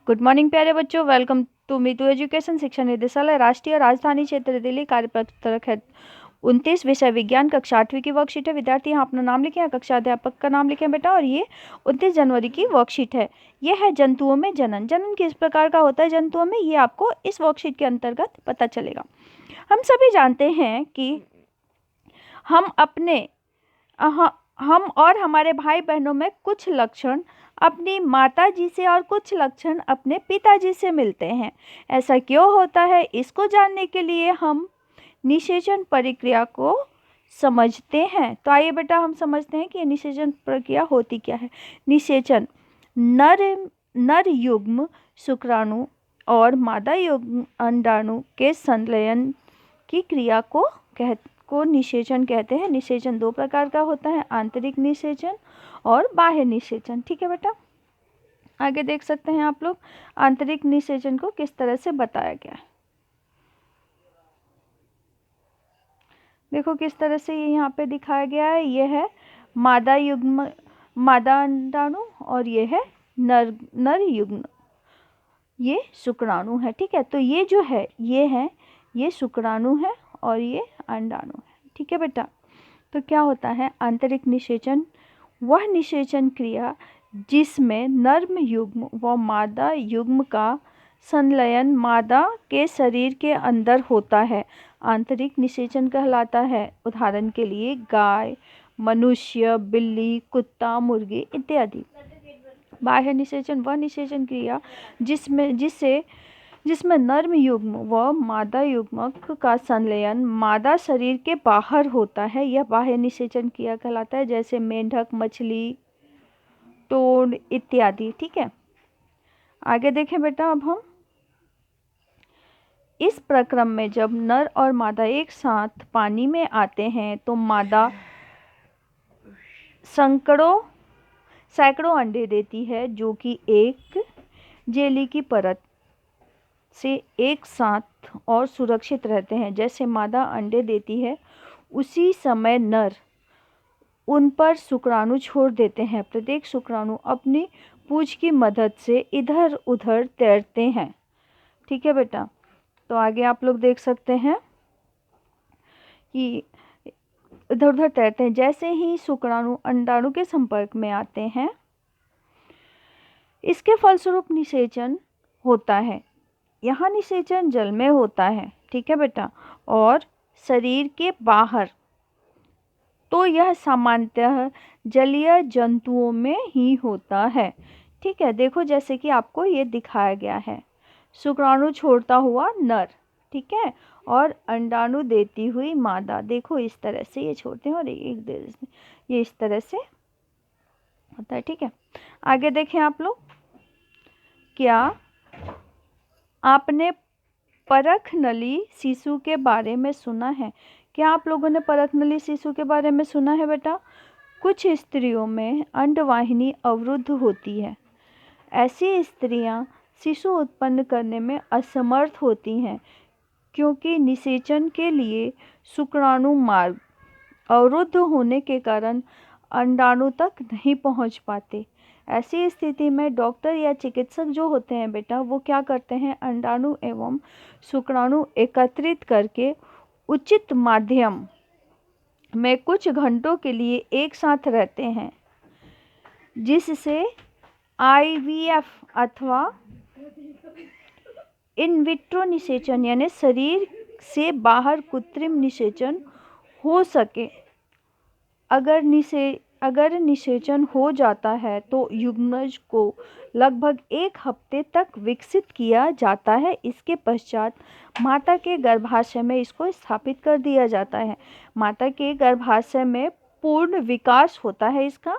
Good morning प्यारे बच्चों, welcome to Meetu education. शिक्षा निदेशालय राष्ट्रीय राजधानी क्षेत्र दिल्ली कार्यपत्रक है 29, विषय विज्ञान, कक्षा 8वीं की वर्कशीट है। विद्यार्थी यहाँ अपना नाम लिखें, कक्षा अध्यापक का नाम लिखें बेटा। और ये 29 जनवरी की वर्कशीट है। ये है जंतुओं में जनन। जनन किस प्रकार का होता है जंतुओं में, ये आपको इस वर्कशीट के अंतर्गत पता चलेगा। हम सभी जानते हैं कि हम अपने हम और हमारे भाई बहनों में कुछ लक्षण अपनी माता जी से और कुछ लक्षण अपने पिताजी से मिलते हैं। ऐसा क्यों होता है, इसको जानने के लिए हम निषेचन प्रक्रिया को समझते हैं। तो आइए बेटा हम समझते हैं कि ये निषेचन प्रक्रिया होती क्या है। निषेचन नर युग्म शुक्राणु और मादा युग्म अंडाणु के संलयन की क्रिया को निषेचन कहते हैं। निषेचन दो प्रकार का होता है, आंतरिक निषेचन और बाह्य निषेचन। ठीक है बेटा, आगे देख सकते हैं आप लोग आंतरिक निषेचन को किस तरह से बताया गया है। देखो किस तरह से ये यहाँ पे दिखाया गया है। ये है मादा अंडाणु और ये है नर युग्म, ये शुक्राणु है। ठीक है, तो ये जो है ये शुक्राणु है और ये अंडाणु है। ठीक है बेटा, तो क्या होता है आंतरिक निषेचन? वह निषेचन क्रिया जिसमें नर्म युग्म व मादा युग्म का संलयन मादा के शरीर के अंदर होता है, आंतरिक निषेचन कहलाता है। उदाहरण के लिए गाय, मनुष्य, बिल्ली, कुत्ता, मुर्गी इत्यादि। बाह्य निषेचन वह निषेचन क्रिया जिसमें नर्म युग्म व मादा युग्मक का संलयन मादा शरीर के बाहर होता है, यह बाह्य निषेचन क्रिया कहलाता है। जैसे मेंढक, मछली, टोड इत्यादि। ठीक है, आगे देखें बेटा। अब हम इस प्रक्रम में जब नर और मादा एक साथ पानी में आते हैं तो मादा सैकड़ों अंडे देती है, जो कि एक जेली की परत से एक साथ और सुरक्षित रहते हैं। जैसे मादा अंडे देती है, उसी समय नर उन पर शुक्राणु छोड़ देते हैं। प्रत्येक शुक्राणु अपनी पूंछ की मदद से इधर उधर तैरते हैं। ठीक है बेटा, तो आगे आप लोग देख सकते हैं कि इधर उधर तैरते हैं। जैसे ही शुक्राणु अंडाणु के संपर्क में आते हैं, इसके फलस्वरूप निषेचन होता है। यहाँ निषेचन जल में होता है। ठीक है बेटा, और शरीर के बाहर तो यह सामान्यतः जलीय जंतुओं में ही होता है। ठीक है, देखो जैसे कि आपको ये दिखाया गया है, शुक्राणु छोड़ता हुआ नर, ठीक है, और अंडाणु देती हुई मादा। देखो इस तरह से ये छोड़ते हैं और ये इस तरह से होता है। ठीक है, आगे देखें आप लोग। क्या आपने परखनली शिशु के बारे में सुना है? क्या आप लोगों ने परखनली शिशु के बारे में सुना है बेटा? कुछ स्त्रियों में अंडवाहिनी अवरुद्ध होती है। ऐसी स्त्रियां शिशु उत्पन्न करने में असमर्थ होती हैं, क्योंकि निषेचन के लिए शुक्राणु मार्ग अवरुद्ध होने के कारण अंडाणु तक नहीं पहुंच पाते। ऐसी स्थिति में डॉक्टर या चिकित्सक जो होते हैं बेटा, वो क्या करते हैं, अंडाणु एवं शुक्राणु एकत्रित करके उचित माध्यम में कुछ घंटों के लिए एक साथ रहते हैं, जिससे IVF अथवा इन विट्रो निषेचन यानी शरीर से बाहर कृत्रिम निषेचन हो सके। अगर निषेचन हो जाता है तो युग्मज को लगभग 1 हफ्ते तक विकसित किया जाता है। इसके पश्चात माता के गर्भाशय में इसको स्थापित कर दिया जाता है। माता के गर्भाशय में पूर्ण विकास होता है इसका,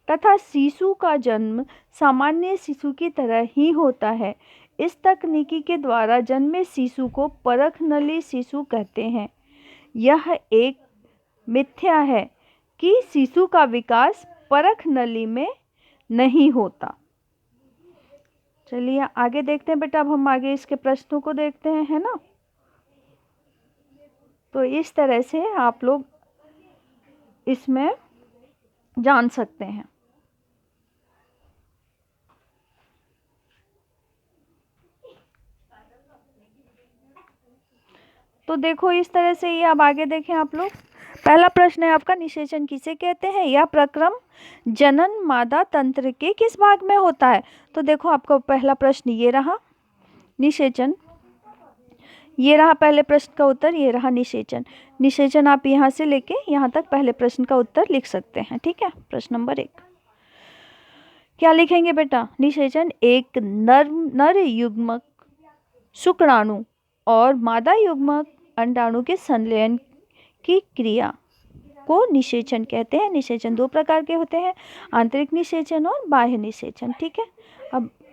तथा शिशु का जन्म सामान्य शिशु की तरह ही होता है। इस तकनीकी के द्वारा जन्मे शिशु को परखनली शिशु कहते हैं। यह एक मिथ्या है कि शिशु का विकास परख नली में नहीं होता। चलिए आगे देखते हैं बेटा। अब हम आगे इसके प्रश्नों को देखते हैं, है ना। तो इस तरह से आप लोग इसमें जान सकते हैं। तो देखो इस तरह से ये अब आगे देखें आप लोग। पहला प्रश्न है आपका, निषेचन किसे कहते हैं? यह प्रक्रम जनन मादा तंत्र के किस भाग में होता है? तो देखो आपका पहला प्रश्न ये रहा निषेचन, ये रहा पहले प्रश्न का उत्तर, ये रहा निषेचन। निषेचन आप यहाँ से लेके यहाँ तक पहले प्रश्न का उत्तर लिख सकते हैं। ठीक है, प्रश्न नंबर 1 क्या लिखेंगे बेटा? निषेचन एक नर युग्मक शुक्राणु और मादा युग्मक अंडाणु के संलयन की क्रिया को निषेचन कहते हैं। निषेचन 2 प्रकार के होते हैं, आंतरिक निषेचन और बाह्य निषेचन। ठीक है,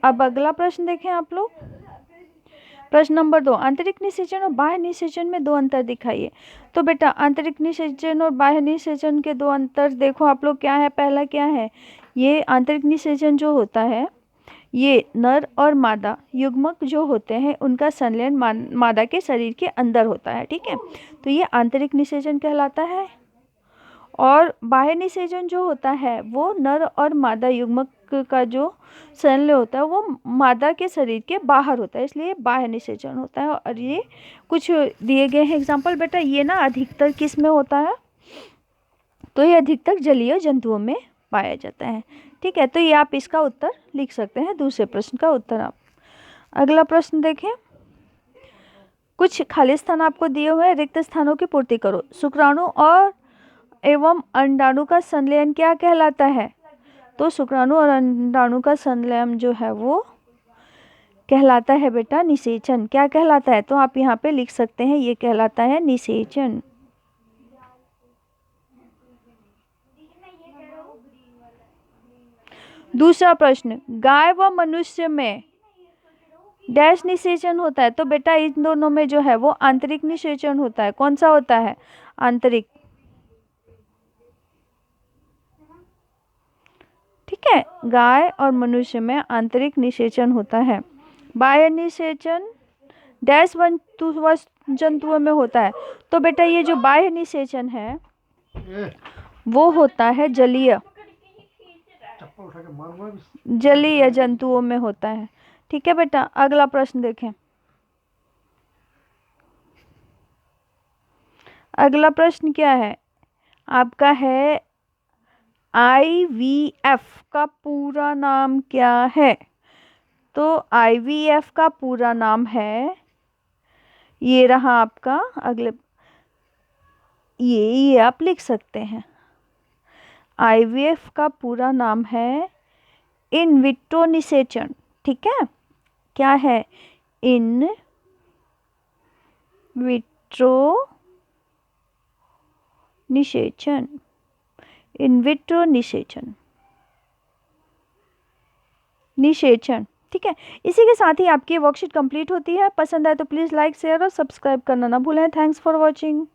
अब अगला प्रश्न देखें आप लोग। प्रश्न नंबर 2, आंतरिक निषेचन और बाह्य निषेचन में 2 अंतर दिखाइए। तो बेटा आंतरिक निषेचन और बाह्य निषेचन के 2 अंतर देखो आप लोग क्या है। पहला क्या है, ये आंतरिक निषेचन जो होता है ये नर और मादा युग्मक जो होते हैं उनका संलयन मादा के शरीर के अंदर होता है। ठीक है, तो ये आंतरिक निषेचन कहलाता है। और बाह्य निषेचन जो होता है वो नर और मादा युग्मक का जो संलय होता है वो मादा के शरीर के बाहर होता है, इसलिए बाह्य निषेचन होता है। और ये कुछ दिए गए हैं एग्जाम्पल बेटा। ये ना अधिकतर किस में होता है? तो ये अधिकतर जलीय जंतुओं में पाया जाता है। ठीक है, तो ये आप इसका उत्तर लिख सकते हैं, दूसरे प्रश्न का उत्तर आप। अगला प्रश्न देखें, कुछ खाली स्थान आपको दिए हुए हैं, रिक्त स्थानों की पूर्ति करो। शुक्राणु और एवं अंडाणु का संलयन क्या कहलाता है? तो शुक्राणु और अंडाणु का संलयन जो है वो कहलाता है बेटा निषेचन। क्या कहलाता है? तो आप यहाँ पे लिख सकते हैं, ये कहलाता है निषेचन। दूसरा प्रश्न, गाय व मनुष्य में डैश निषेचन होता है। तो बेटा इन दोनों में जो है वो आंतरिक निषेचन होता है। कौन सा होता है? आंतरिक। ठीक है, गाय और मनुष्य में आंतरिक निषेचन होता है। बाह्य निषेचन डैश जंतुओं में होता है। तो बेटा ये जो बाह्य निषेचन है वो होता है जलीय जंतुओं में होता है। ठीक है बेटा, अगला प्रश्न देखें। अगला प्रश्न क्या है आपका? है IVF का पूरा नाम क्या है? तो IVF का पूरा नाम है, ये रहा आपका अगले, ये आप लिख सकते हैं। IVF का पूरा नाम है इन विट्रो निषेचन। ठीक है, क्या है? इन विट्रो निषेचन, इन विट्रो निषेचन। ठीक है, इसी के साथ ही आपकी वर्कशीट कंप्लीट होती है। पसंद आए तो प्लीज़ लाइक, शेयर और सब्सक्राइब करना ना भूलें। Thanks for watching.